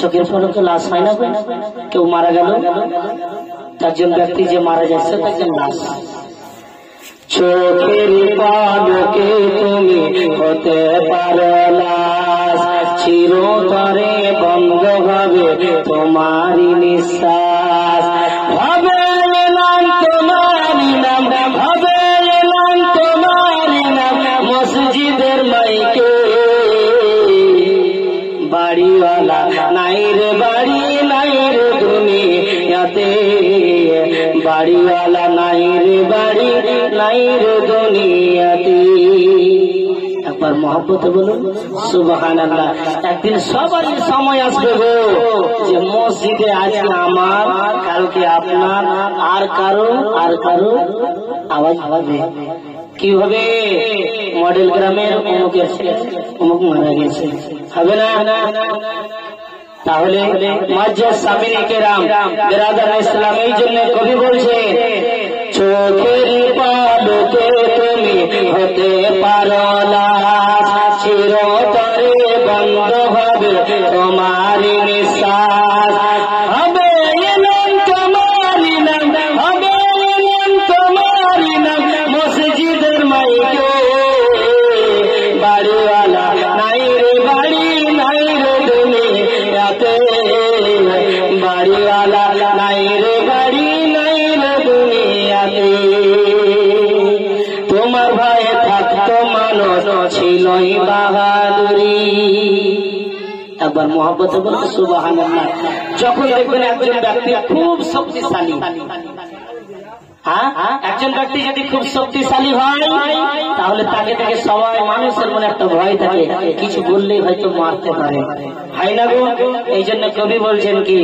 চোখের পলকে লাশ হয় না, কেউ মারা গেল, চারজন ব্যক্তি যে মারা যাচ্ছে তাকে লাশ। চোখের পলকে তুমি হতে পারো লাশ, চিরতরে বন্ধ হবে তোমারই নিঃশ্বাস। হবে নাম তোমারই নাম, হবে নাম তোমারই নাম মসজিদের মাইকে। বাড়িওয়ালা নাই রে বাড়ি, নাই রে দুনিয়াতে, বাড়িওয়ালা নাই রে বাড়ি, নাই রে দুনিয়াতে। একবার মহব্বতে বলুন সুবহানাল্লাহ। একদিন সবারই সময় আসবে গো যে মসজিদে আজকে আমার, কালকে আপনার, আর কারো আওয়াজ হবে। কি হবে? মডেল গ্রামের অমুকের অমুক মারা গেছে, হবে না? তাহলে মসজিদ সামিনে কেরাম বিরাদার ইসলাম, এই জন্য কবি বলছে চোখের পলকে তুমি হতে পারো লাশ, চিরতরে বন্ধ হবে তোমারই নিঃশ্বাস। হবে নাম তোমারই নাম, হবে নাম তোমারই নাম মসজিদের মাইকে। বাড়িওয়ালা নাই রে বাড়ি, নাই রে দুনিয়াতে, বাড়িওয়ালা নাই রে বাড়ি, নাই রে দুনিয়াতে। তোমার ভয়ে থাকতো মানুষ ছিলই বাহাদুরি। একবার মহব্বতে বলতে সুবহানাল্লাহ। যখন দেখবেন একজন ব্যক্তি খুব শক্তিশালী, একজন ব্যক্তি যদি খুব শক্তিশালী হয় তাহলে তাকে থেকে সবাই, মানুষের মনে একটা ভয় থাকে, কিছু বললেই হয়তো মারতে পারে, হয় না গো? এই জন্য কবি বলছেন কি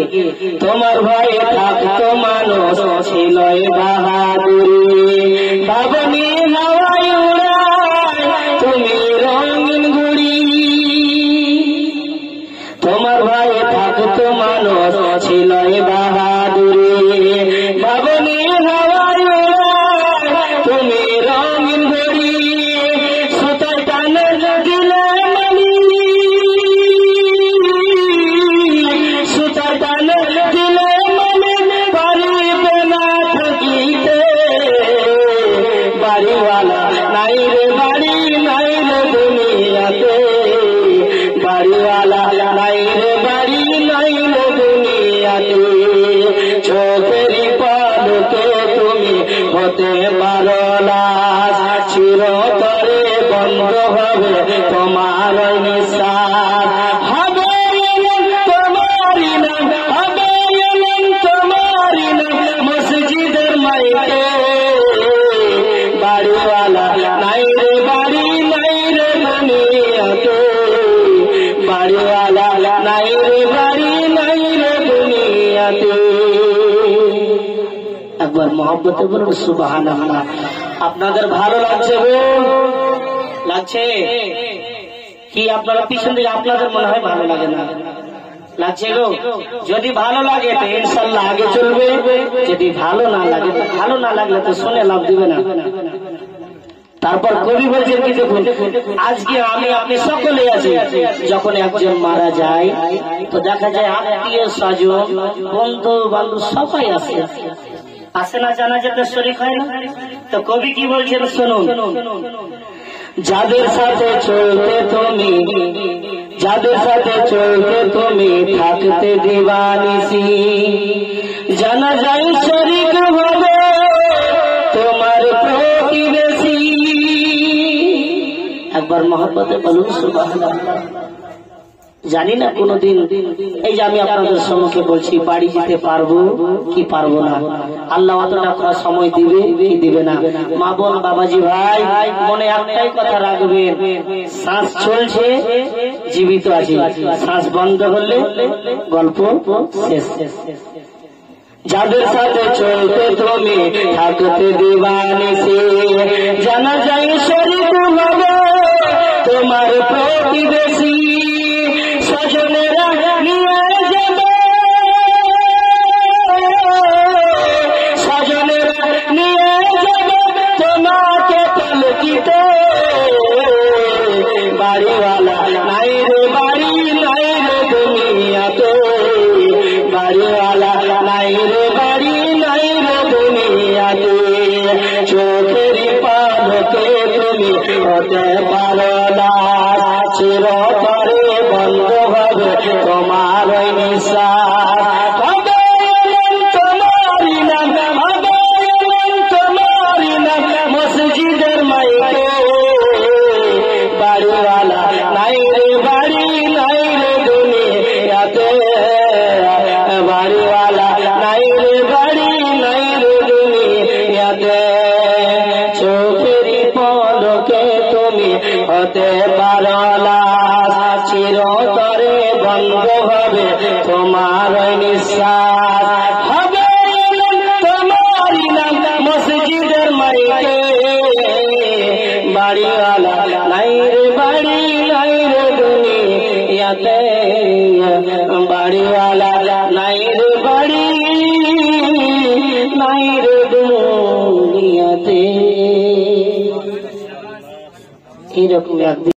তোমার ভয়ে থাকতো মানুষ ছিলই বাহাদুরি। বাবনি হাওয়ায় উড়ায় তুমি রঙিন গুড়ি, তোমার ভয়ে থাকতো মানুষ ছিলই বাহাদুরি। বাবনি হাওয়ায় উড়ায় তুমি রঙিন গুড়ি, সুতার টানে দিলে মানি, সুতার টানে দিলে মানে পারিবে না থাকিতে। বাড়িওয়ালা নাই রে বাড়ি, নাই রে দুনিয়াতে, বাড়িওয়ালা নাই রে বাড়ি, নাই রে দুনিয়াতে। চোখের পলকে তুমি হতে পারো লাশ, চিরতরে বন্ধ হবে তোমার নিঃশ্বাস। হবে তোমারই নাম, হবে তোমারই নাম মসজিদের মাইকে। বাড়িওয়ালা নাই রে বাড়ি, নাই রে দুনিয়াতে, বাড়িওয়ালা নাই রে বাড়ি, নাই রে দুনিয়াতে। একবার মহব্বতে বলুন সুবহানাল্লাহ। আপনাদের ভালো লাগছে গো? লাগছে কি? আপনারা পিছন দিকে আপনাদের মনে হয় ভালো লাগে না, লাগছে গো? যদি ভালো লাগে তো ইনশাআল্লাহ আগে চলবে, যদি ভালো না লাগে তো, ভালো না লাগলে তো শুনে লাভ দিবে না। তারপর কবি বলছেন কি দেখুন, আজকে আমি আপনি সকলে আছি, যখন একজন মারা যায় তো দেখা যায় আত্মীয় স্বজন বন্ধু বান্ধব সবাই আসে, আসে না? জানাজাতে শরীক হয় না? তো কবি কি বলছেন শুনুন, যাদের সাথে চলতে তুমি, যাদের সাথে চলতে তুমি থাকতে দিবানিসি, জানা যায় শরীক হবে তোমার প্রতিবেশী। একবার মহব্বতে বলুন সুবহানাল্লাহ। জানি না কোনদিন এই যে আমি আপনাদের সম্মুখে বলছি বাড়ি যেতে পারবো কি পারবো না, আল্লাহ অতটা সময় দিবে কি দিবে না। মা বোন বাবাজি ভাই মনে একটাই কথা রাখবেন, শ্বাস চলছে জীবিত আছে, শ্বাস বন্ধ হলে গল্প শেষ। যাদের সাথে চলতে তুমি থাকতে দিবানিসি, জানা যায় শরীক হবে তোমার প্রতিবেশী। স্বজনেরা নিয়ে যাবে, স্বজনেরা নিয়ে যাবে তোমাকে পালকিতে। বাড়িওয়ালা নাই রে বাড়ি, নাই রে দুনিয়াতে, তোমার নিঃশ্বাস হবে তোমারি নাম, হবে তোমারি নাম মসজিদের মাইকে। বাড়িওয়ালা নাই রে বাড়ি নাই রে দুনিয়াতে, বাড়িওয়ালা নাই রে বাড়ি নাই রে দুনিয়াতে। চোখেরই পলকে তুমি হতে পারো লাশ, চিরতরে বন্ধ হবে তোমার নিঃশ্বাস। হবে তোমারি নাম মসজিদের মাইকে। বাড়িওয়ালা নাই রে বাড়ি নাই রে দুনিয়াতে, বাড়িওয়ালা নাই রে বাড়ি নাই রে দুনিয়াতে। এরকম একদিন